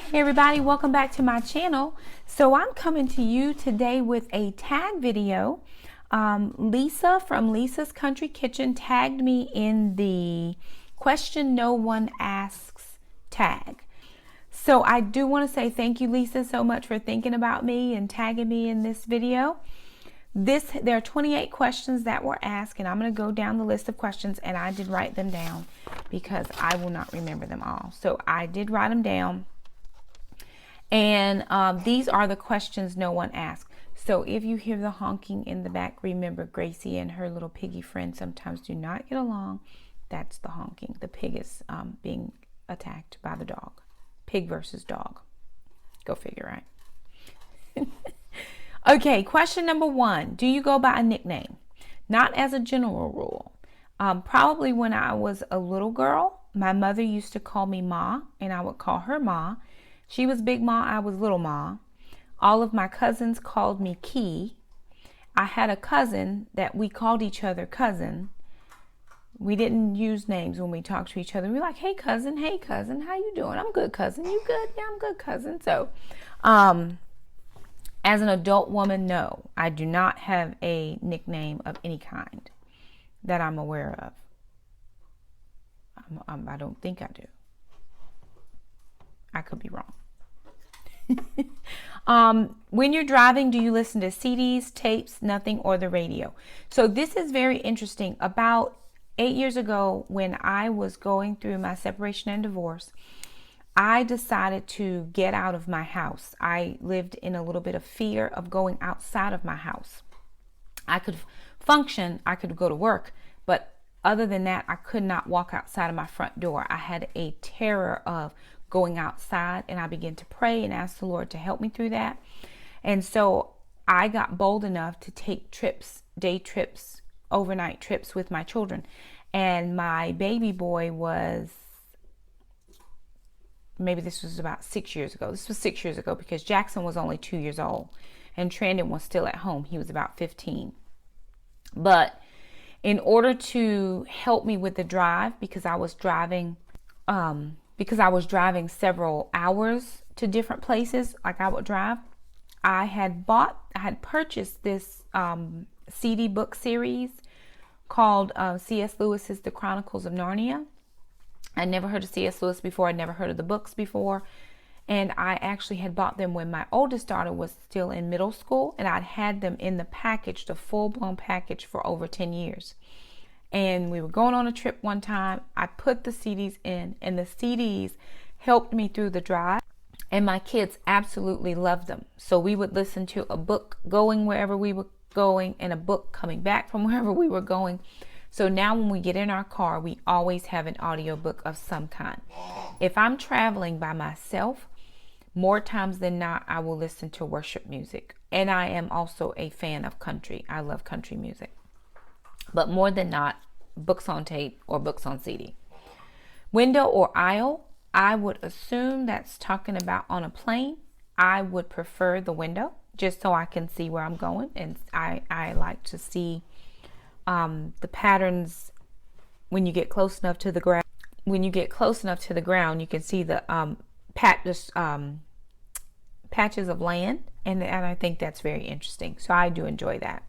Hey everybody, welcome back to my channel. So I'm coming to you today with a tag video. Lisa from Lisa's Country Kitchen tagged me in the question no one asks tag. So I do want to say thank you, Lisa, so much for thinking about me and tagging me in this video. There are 28 questions that were asked, and I'm going to go down the list of questions, and I did write them down because I will not remember them all. So I did write them down. And these are the questions no one asked. So if you hear the honking in the back, remember Gracie and her little piggy friend sometimes do not get along. That's the honking. The pig is being attacked by the dog. Pig versus dog. Go figure, right? Okay, question number 1. Do you go by a nickname? Not as a general rule. Probably when I was a little girl, my mother used to call me Ma, and I would call her Ma. She was Big Ma, I was Little Ma. All of my cousins called me Key. I had a cousin that we called each other cousin. We didn't use names when we talked to each other. We were like, hey cousin, how you doing? I'm good, cousin. You good? Yeah, I'm good, cousin. So, as an adult woman, no, I do not have a nickname of any kind that I'm aware of. I don't think I do. I could be wrong. When you're driving, do you listen to CDs, tapes, nothing, or the radio? So this is very interesting. About 8 years ago, when I was going through my separation and divorce, I decided to get out of my house. I lived in a little bit of fear of going outside of my house. I could function, I could go to work, but other than that, I could not walk outside of my front door. I had a terror of going outside, and I began to pray and ask the Lord to help me through that. And so I got bold enough to take trips, day trips, overnight trips with my children. And my baby boy was, maybe this was about 6 years ago. This was 6 years ago because Jackson was only 2 years old and Trandon was still at home. He was about 15. But in order to help me with the drive, because I was driving several hours to different places, like I would drive, I had purchased this CD book series called C.S. Lewis's The Chronicles of Narnia. I never heard of C.S. Lewis before. I never heard of the books before. And I actually had bought them when my oldest daughter was still in middle school, and I'd had them in the package, the full-blown package, for over 10 years. And we were going on a trip one time. I put the CDs in, and the CDs helped me through the drive. And my kids absolutely loved them. So we would listen to a book going wherever we were going and a book coming back from wherever we were going. So now when we get in our car, we always have an audiobook of some kind. If I'm traveling by myself, more times than not, I will listen to worship music. And I am also a fan of country. I love country music. But more than not, books on tape or books on CD. Window or aisle, I would assume that's talking about on a plane. I would prefer the window just so I can see where I'm going. And I like to see the patterns when you get close enough to the ground. When you get close enough to the ground, you can see the patches of land. And I think that's very interesting. So I do enjoy that.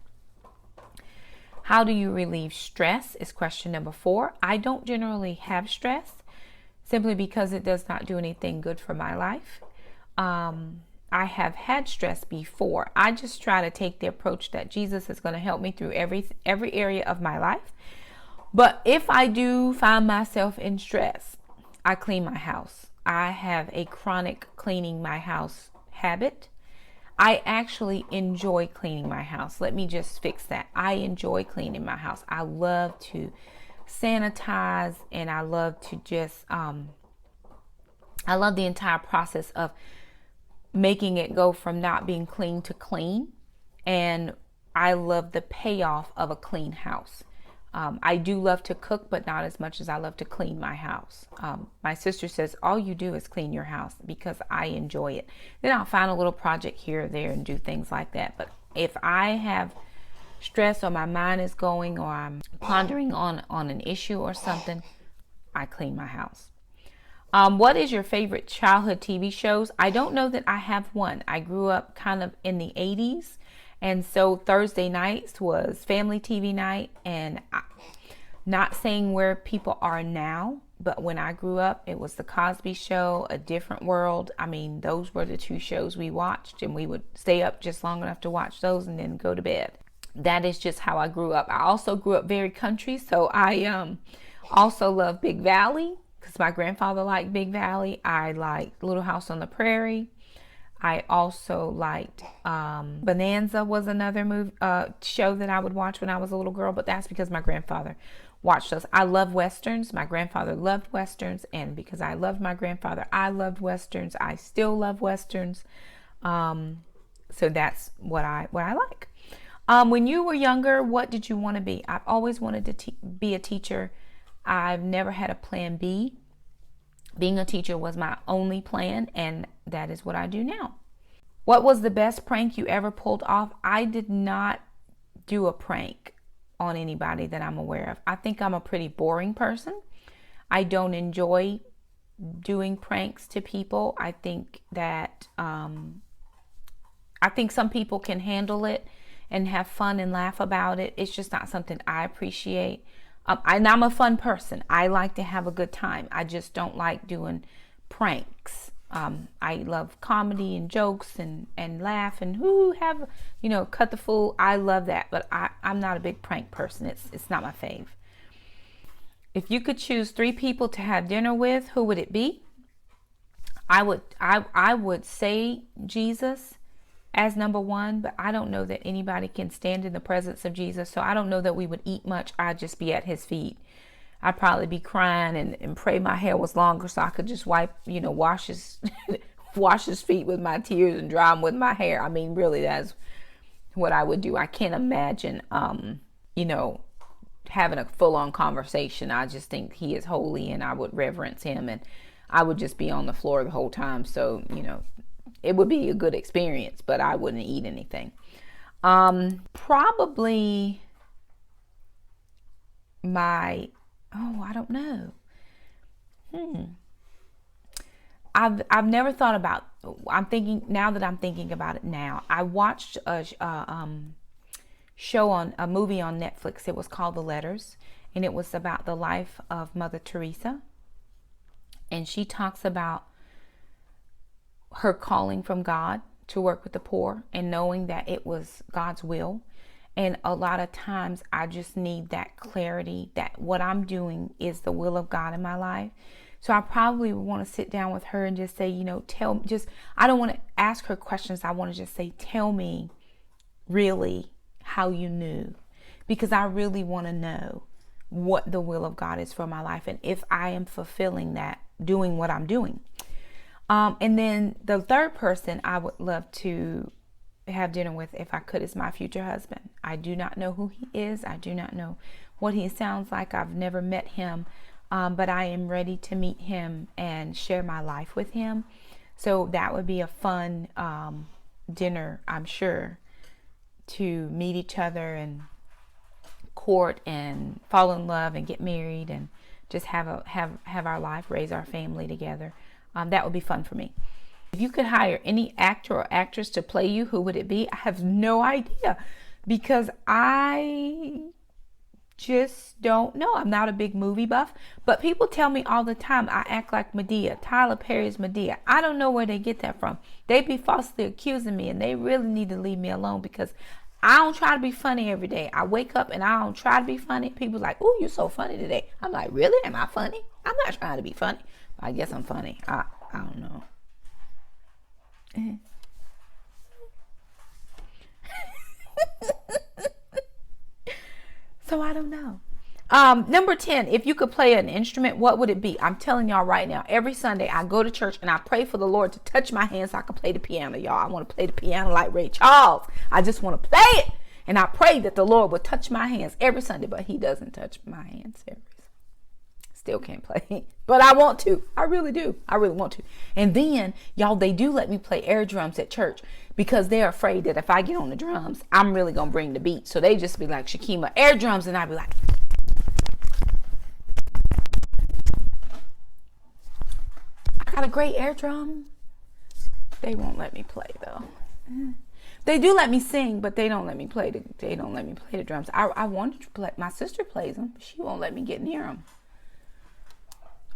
How do you relieve stress is question number 4. I don't generally have stress simply because it does not do anything good for my life. I have had stress before. I just try to take the approach that Jesus is going to help me through every area of my life. But if I do find myself in stress, I clean my house. I have a chronic cleaning my house habit. I actually enjoy cleaning my house. Let me just fix that. I enjoy cleaning my house. I love to sanitize, and I love to just, I love the entire process of making it go from not being clean to clean. And I love the payoff of a clean house. I do love to cook, but not as much as I love to clean my house. My sister says, all you do is clean your house, because I enjoy it. Then I'll find a little project here or there and do things like that. But if I have stress or my mind is going, or I'm pondering on an issue or something, I clean my house. What is your favorite childhood TV shows? I don't know that I have one. I grew up kind of in the 80s. And so Thursday nights was family TV night. And not saying where people are now, but when I grew up, it was The Cosby Show, A Different World. I mean, those were the two shows we watched. And we would stay up just long enough to watch those and then go to bed. That is just how I grew up. I also grew up very country. So I also love Big Valley, because my grandfather liked Big Valley. I liked Little House on the Prairie. I also liked Bonanza was another show that I would watch when I was a little girl, but that's because my grandfather watched those. I love Westerns. My grandfather loved Westerns, and because I loved my grandfather, I loved Westerns. I still love Westerns. So that's what I like. When you were younger, what did you want to be? I've always wanted to be a teacher. I've never had a plan B. Being a teacher was my only plan, and that is what I do now. What was the best prank you ever pulled off? I did not do a prank on anybody that I'm aware of. I think I'm a pretty boring person. I don't enjoy doing pranks to people. I think that some people can handle it and have fun and laugh about it. It's just not something I appreciate. And I'm a fun person. I like to have a good time. I just don't like doing pranks. I love comedy and jokes and laugh and cut the fool. I love that, but I'm not a big prank person. It's not my fave. If you could choose 3 people to have dinner with, who would it be? I would say Jesus as number 1, but I don't know that anybody can stand in the presence of Jesus. So I don't know that we would eat much. I'd just be at his feet. I'd probably be crying and pray my hair was longer so I could just wash his feet with my tears and dry them with my hair. I mean, really, that's what I would do. I can't imagine, having a full-on conversation. I just think he is holy, and I would reverence him, and I would just be on the floor the whole time. So, it would be a good experience, but I wouldn't eat anything. Probably I don't know. I've never thought about, I'm thinking about it now. I watched a movie on Netflix. It was called The Letters, and it was about the life of Mother Teresa. And she talks about her calling from God to work with the poor and knowing that it was God's will. And a lot of times I just need that clarity that what I'm doing is the will of God in my life. So I probably would want to sit down with her and just say, I don't want to ask her questions. I want to just say, tell me really how you knew, because I really want to know what the will of God is for my life and if I am fulfilling that, doing what I'm doing. And then the third person I would love to have dinner with, if I could, is my future husband. I do not know who he is. I do not know what he sounds like. I've never met him, but I am ready to meet him and share my life with him. So that would be a fun dinner, I'm sure, to meet each other and court and fall in love and get married and just have our life, raise our family together. That would be fun for me. If you could hire any actor or actress to play you, who would it be? I have no idea, because I just don't know. I'm not a big movie buff, but people tell me all the time I act like Medea, Tyler Perry's Medea. I don't know where they get that from. They be falsely accusing me, and they really need to leave me alone, because I don't try to be funny every day. I wake up and I don't try to be funny. People like, "Oh, you're so funny today." I'm like, really? Am I funny? I'm not trying to be funny. I guess I'm funny. I don't know. So I don't know. Number 10, if you could play an instrument, what would it be? I'm telling y'all right now, every Sunday I go to church and I pray for the Lord to touch my hands so I can play the piano, y'all. I want to play the piano like Ray Charles. I just want to play it. And I pray that the Lord will touch my hands every Sunday, but he doesn't touch my hands every Sunday. Still can't play, but I want to. I really do. I really want to. And then, y'all, they do let me play air drums at church, because they're afraid that if I get on the drums, I'm really going to bring the beat. So they just be like, "Shakema, air drums," and I'd be like, got a great air drum. They won't let me play though. They do let me sing, but they don't let me play the drums. I wanted to play. My sister plays them, but she won't let me get near them.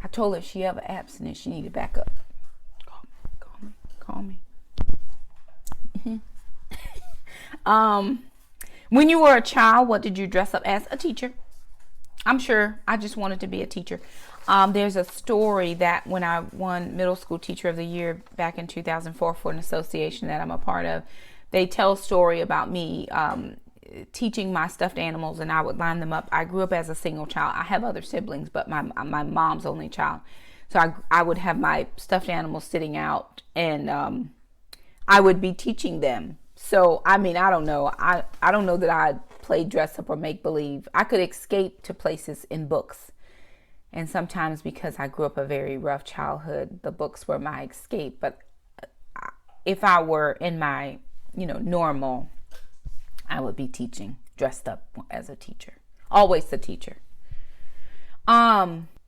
I told her if she ever abstinent, she needed backup. Call me. When you were a child, what did you dress up as? A teacher. I'm sure I just wanted to be a teacher. There's a story that when I won Middle School Teacher of the Year back in 2004 for an association that I'm a part of, they tell a story about me teaching my stuffed animals, and I would line them up. I grew up as a single child. I have other siblings, but my mom's only child. So I would have my stuffed animals sitting out, and I would be teaching them. So, I mean, I don't know. I don't know that I played dress up or make believe. I could escape to places in books. And sometimes because I grew up a very rough childhood, the books were my escape. But if I were in my, normal, I would be teaching, dressed up as a teacher. Always the teacher.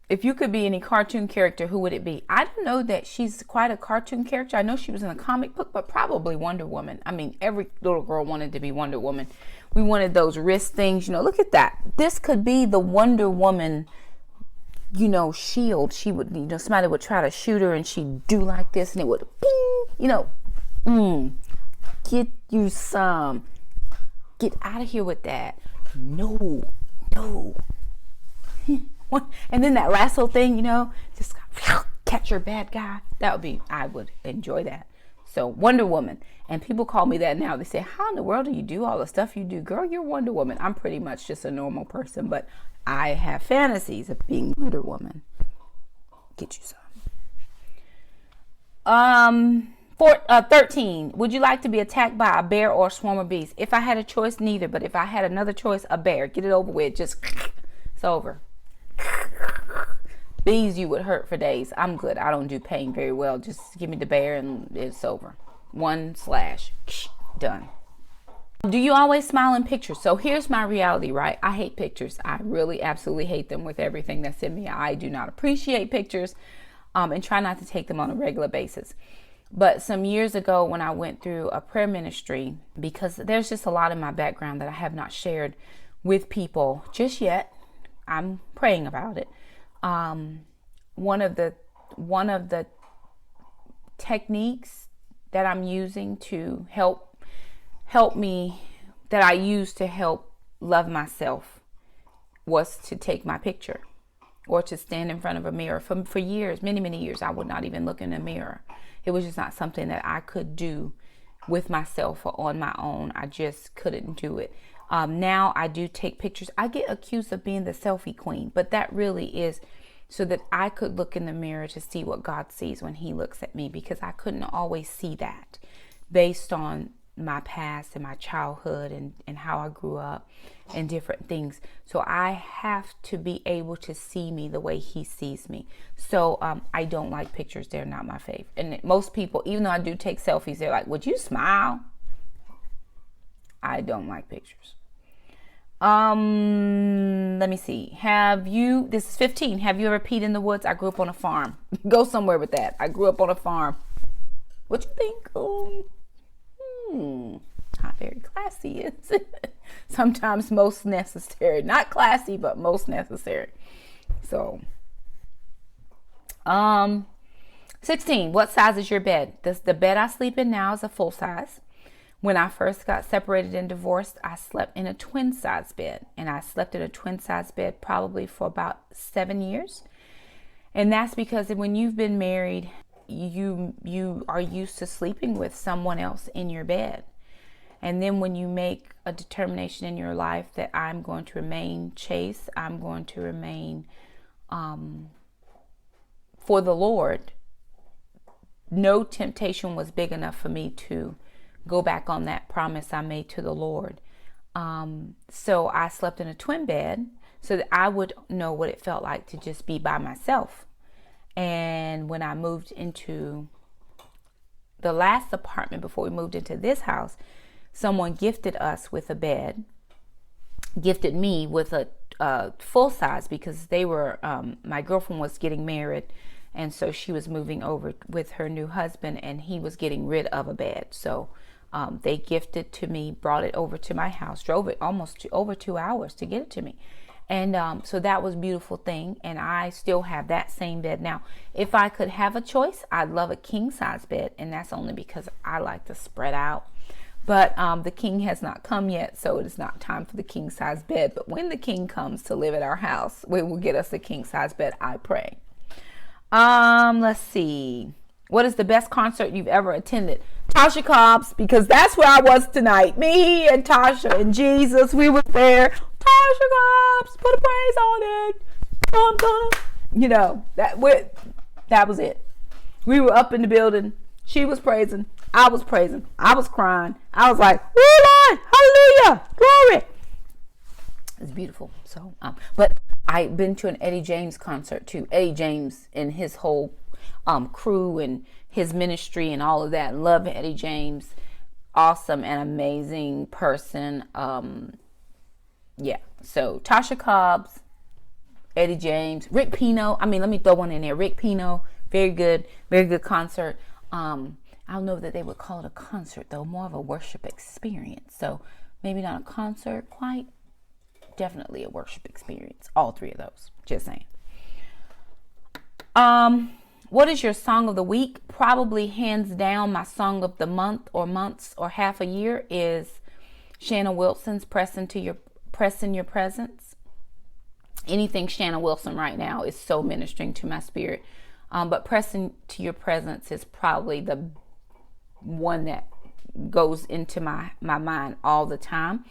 If you could be any cartoon character, who would it be? I don't know that she's quite a cartoon character. I know she was in a comic book, but probably Wonder Woman. I mean, every little girl wanted to be Wonder Woman. We wanted those wrist things. Look at that. This could be the Wonder Woman, shield. She would, somebody would try to shoot her and she'd do like this and it would, ping, get you some. Get out of here with that. No. And then that lasso thing, just catch your bad guy. I would enjoy that. So Wonder Woman. And people call me that now. They say, how in the world do you do all the stuff you do? Girl, you're Wonder Woman. I'm pretty much just a normal person, but I have fantasies of being Wonder Woman. Get you some. 13. Would you like to be attacked by a bear or a swarm of bees? If I had a choice, neither. But if I had another choice, a bear. Get it over with. Just, it's over. Bees, you would hurt for days. I'm good. I don't do pain very well. Just give me the bear and it's over. 1 slash. Done. Do you always smile in pictures? So here's my reality, right? I hate pictures. I really absolutely hate them with everything that's in me. I do not appreciate pictures and try not to take them on a regular basis. But some years ago when I went through a prayer ministry, because there's just a lot in my background that I have not shared with people just yet. I'm praying about it. One of the techniques that I'm using to help me, that I use to help love myself, was to take my picture or to stand in front of a mirror. For years, many years, I would not even look in a mirror. It was just not something that I could do with myself or on my own. I just couldn't do it. Now I do take pictures. I get accused of being the selfie queen, but that really is so that I could look in the mirror to see what God sees when he looks at me, because I couldn't always see that based on my past and my childhood and how I grew up and different things. So I have to be able to see me the way he sees me. So I don't like pictures. They're not my favorite. And most people, even though I do take selfies, they're like, would you smile? I don't like pictures. Let me see. This is 15. Have you ever peed in the woods? I grew up on a farm. Go somewhere with that. I grew up on a farm. What you think? Not very classy, is it? Sometimes most necessary. Not classy, but most necessary. So, 16. What size is your bed? The bed I sleep in now is a full size. When I first got separated and divorced, I slept in a twin size bed, and I slept in a twin size bed probably for about 7 years. And that's because when you've been married, you are used to sleeping with someone else in your bed. And then when you make a determination in your life that I'm going to remain chaste, I'm going to remain for the Lord, no temptation was big enough for me to go back on that promise I made to the Lord. So I slept in a twin bed so that I would know what it felt like to just be by myself. And when I moved into the last apartment before we moved into this house, someone gifted us with a bed, gifted me with a full size, because they were, my girlfriend was getting married And so she was moving over with her new husband, and he was getting rid of a bed. So they gifted to me, brought it over to my house, drove it almost over 2 hours to get it to me. And so that was a beautiful thing. And I still have that same bed. Now, if I could have a choice, I'd love a king size bed. And that's only because I like to spread out. But the king has not come yet, so it is not time for the king size bed. But when the king comes to live at our house, we will get us a king size bed, I pray. Let's see. What is the best concert you've ever attended? Tasha Cobbs, because that's where I was tonight. Me and Tasha and Jesus, we were there. Tasha Cobbs, put a praise on it. You know, that was it. We were up in the building. She was praising. I was praising. I was crying. I was like, "Oh Lord, hallelujah, glory." It's beautiful. So, but I've been to an Eddie James concert too. Eddie James and his whole crew and his ministry and all of that. Love Eddie James. Awesome and amazing person. Yeah. So Tasha Cobbs, Eddie James, Rick Pino. I mean, let me throw one in there. Rick Pino. Very good concert. I don't know that they would call it a concert though, more of a worship experience. So maybe not a concert quite. Definitely a worship experience. All three of those. Just saying. What is your song of the week? Probably hands down my song of the month or months or half a year is Shanna Wilson's Press in Your Presence. Anything Shanna Wilson right now is so ministering to my spirit. But Press into Your Presence is probably the one that goes into my mind all the time.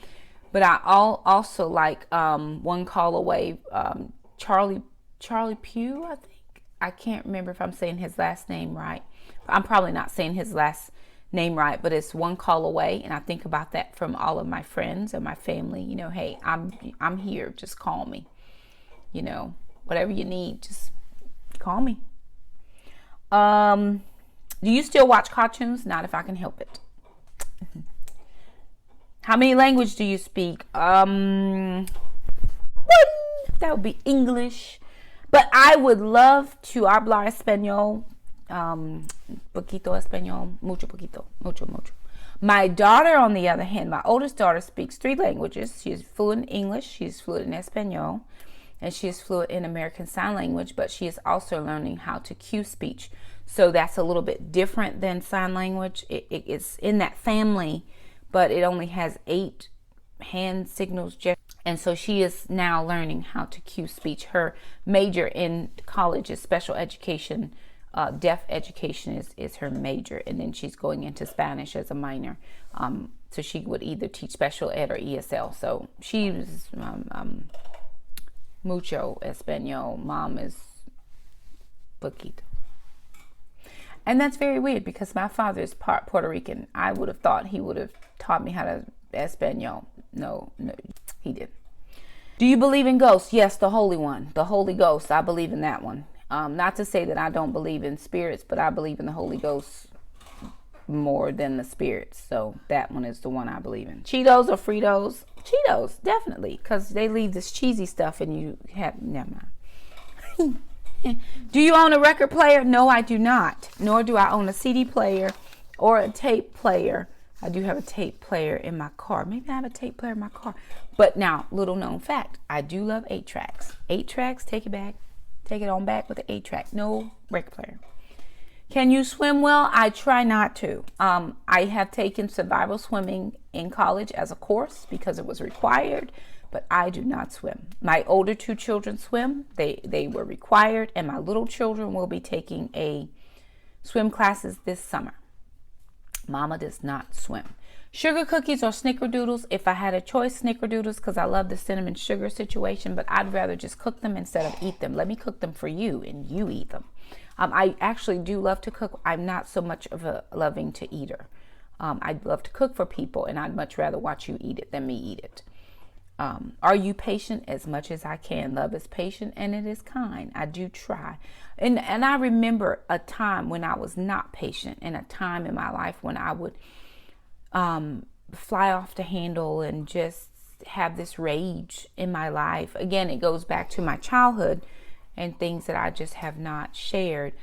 But I also like One Call Away, Charlie Pugh, I think. I can't remember if I'm saying his last name right. I'm probably not saying his last name right, but it's One Call Away. And I think about that from all of my friends and my family. You know, hey, I'm here. Just call me. You know, whatever you need, just call me. Do you still watch cartoons? Not if I can help it. How many languages do you speak? One. That would be English. But I would love to hablar español. Poquito español. Mucho poquito. Mucho. My daughter, on the other hand, my oldest daughter speaks 3 languages. She is fluent in English. She is fluent in Espanol. And she is fluent in American Sign Language. But she is also learning how to cue speech. So that's a little bit different than sign language. It's in that family, but it only has 8 hand signals. And so she is now learning how to cue speech. Her major in college is special education. Deaf education is her major. And then she's going into Spanish as a minor. So she would either teach special ed or ESL. So she was mucho español. Mom is poquito. And that's very weird because my father is part Puerto Rican. I would have thought he would have taught me how to Espanol. No, he didn't. Do you believe in ghosts? Yes, the Holy One, the Holy Ghost. I believe in that one. Not to say that I don't believe in spirits, but I believe in the Holy Ghost more than the spirits. So that one is the one I believe in. Cheetos or Fritos? Cheetos, definitely, because they leave this cheesy stuff and you have, never mind. Do you own a record player? No, I do not. Nor do I own a CD player or a tape player. I do have a tape player in my car. Maybe I have a tape player in my car. But now, little known fact, I do love 8 tracks. 8 tracks, take it back. Take it on back with the 8 track. No record player. Can you swim well? I try not to. I have taken survival swimming in college as a course because it was required. But I do not swim. My older 2 children swim. They were required. And my little children will be taking a swim classes this summer. Mama does not swim. Sugar cookies or snickerdoodles? If I had a choice, snickerdoodles, because I love the cinnamon sugar situation. But I'd rather just cook them instead of eat them. Let me cook them for you and you eat them. I actually do love to cook. I'm not so much of a loving to eater. I'd love to cook for people. And I'd much rather watch you eat it than me eat it. Are you patient? As much as I can. Love is patient and it is kind. I do try. And I remember a time when I was not patient, and a time in my life when I would fly off the handle and just have this rage in my life. Again, it goes back to my childhood and things that I just have not shared.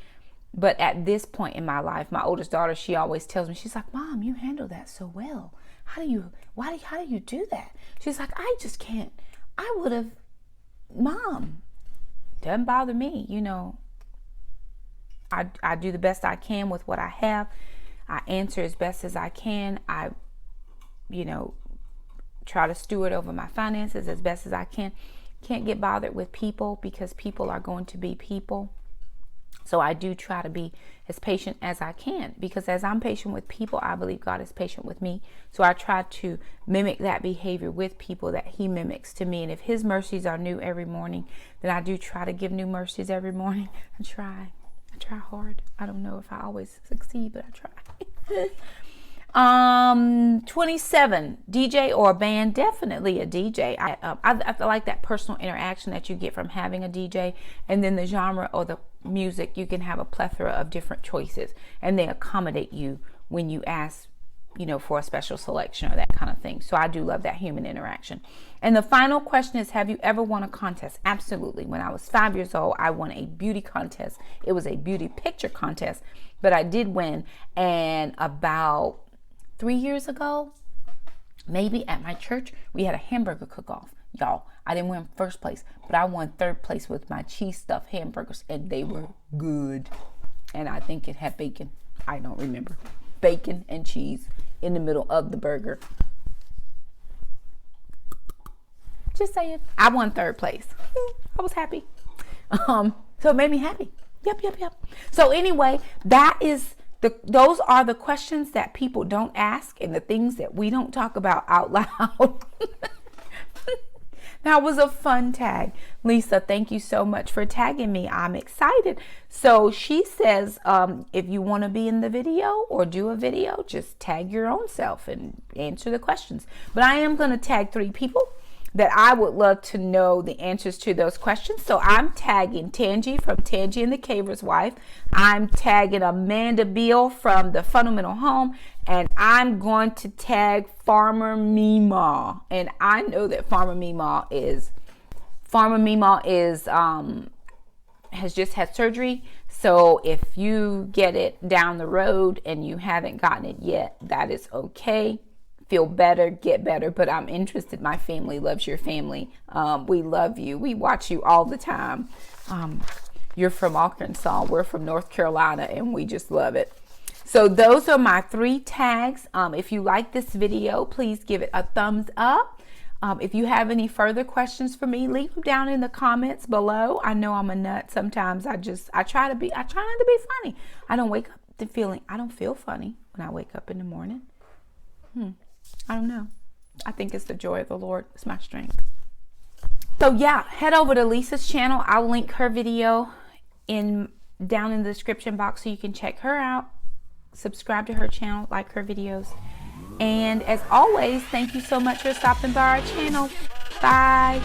But at this point in my life, my oldest daughter, she always tells me, she's like, Mom, you handle that so well. How do you do that? She's like, I just can't. I would have, Mom, doesn't bother me. You know, I do the best I can with what I have. I answer as best as I can. I, you know, try to steward over my finances as best as I can. Can't get bothered with people because people are going to be people. So I do try to be as patient as I can, because as I'm patient with people, I believe God is patient with me. So I try to mimic that behavior with people that he mimics to me. And if his mercies are new every morning, then I do try to give new mercies every morning. I try hard. I don't know if I always succeed, but I try. 27, DJ or a band? Definitely a DJ. I like that personal interaction that you get from having a DJ. And then the genre or the music, you can have a plethora of different choices, and they accommodate you when you ask, you know, for a special selection or that kind of thing. So I do love that human interaction. And the final question is, have you ever won a contest? Absolutely. When I was 5 years old, I won a beauty contest. It was a beauty picture contest, but I did win. And about 3 years ago, maybe, at my church, we had a hamburger cook-off. Y'all, I didn't win first place, but I won third place with my cheese stuffed hamburgers, and they were good. And I think it had bacon. I don't remember. Bacon and cheese in the middle of the burger. Just saying. I won third place. I was happy. So it made me happy. Yep. So anyway, those are the questions that people don't ask, and the things that we don't talk about out loud. That was a fun tag. Lisa, thank you so much for tagging me. I'm excited. So she says, if you want to be in the video or do a video, just tag your own self and answer the questions. But I am going to tag 3 people that I would love to know the answers to those questions. So I'm tagging Tangi from Tangi and the Caver's Wife. I'm tagging Amanda Beal from the Fundamental Home. And I'm going to tag Farmer Meemaw. And I know that Farmer Meemaw has just had surgery. So if you get it down the road and you haven't gotten it yet, that is okay. Feel better, get better, but I'm interested. My family loves your family. We love you. We watch you all the time. You're from Arkansas. We're from North Carolina, and we just love it. So those are my 3 tags. If you like this video, please give it a thumbs up. If you have any further questions for me, leave them down in the comments below. I know I'm a nut. Sometimes I try not to be funny. I don't feel funny when I wake up in the morning. I don't know. I think it's the joy of the Lord. It's my strength. So yeah, head over to Lisa's channel. I'll link her video down in the description box so you can check her out. Subscribe to her channel, like her videos. And as always, thank you so much for stopping by our channel. Bye.